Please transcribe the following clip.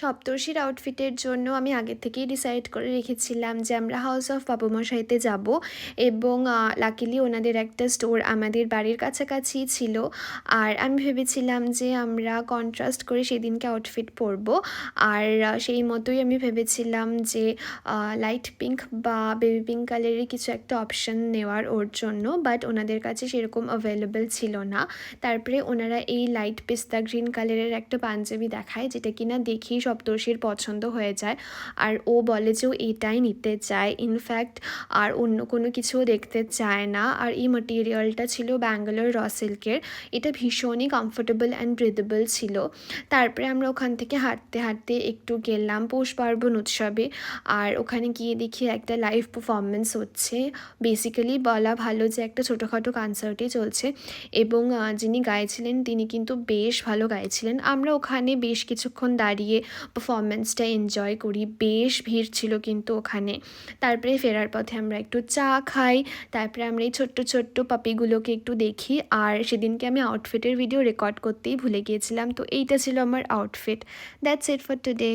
সপ্তর্ষির আউটফিটের জন্য আমি আগে থেকেই ডিসাইড করে রেখেছিলাম যে আমরা হাউস অফ বাবুমশাইতে যাব এবং লাকিলি ওনাদের একটা স্টোর আমাদের বাড়ির কাছাকাছি ছিল। আর আমি ভেবেছিলাম যে আমরা কন্ট্রাস্ট করে সেদিনকে আউটফিট পরবো। আর সেই মতোই আমি ভেবেছিলাম যে লাইট পিঙ্ক বা বেবি পিঙ্ক কালারের কিছু একটা অপশন নেওয়ার ওর জন্য, বাট ওনাদের কাছে সেরকম অ্যাভেলেবেল ছিল না। তারপরে ওনারা এই লাইট পেস্তা গ্রিন কালারের একটা পাঞ্জাবি দেখায়, যেটা কিনা দেখেই সপ্তর্ষির পছন্দ হয়ে যায়। আর ও বলে যে ও এটাই নিতে চায়, ইনফ্যাক্ট আর অন্য কোনো কিছুও দেখতে চায় না। আর এই মেটেরিয়ালটা ছিল ব্যাঙ্গালোর র সিল্কের। এটা ভীষণই কমফোর্টেবল অ্যান্ড ব্রিদেবল ছিল। তারপরে আমরা ওখান থেকে হাঁটতে হাঁটতে একটু গেলাম পৌষ পার্বণ উৎসবে। আর ওখানে গিয়ে দেখি একটা লাইভ পারফরমেন্স হচ্ছে। বেসিক্যালি বলা ভালো যে একটা ছোটোখাটো কনসার্টই চলছে, এবং যিনি গাইছিলেন তিনি কিন্তু বেশ ভালো গাইছিলেন। আমরা ওখানে বেশ কিছুক্ষণ দাঁড়িয়ে পারফরমেন্সটা এনজয় করি। বেশ ভিড় ছিল কিন্তু ওখানে। তারপরে ফেরার পথে আমরা একটু চা খাই। তারপরে আমরা এই ছোট্ট ছোট্ট পাপিগুলোকে একটু দেখি। আর সেদিনকে আমি আউটফিটের ভিডিও রেকর্ড করতেই ভুলে গিয়েছিলাম। তো এইটা ছিল আমার outfit. That's it for today.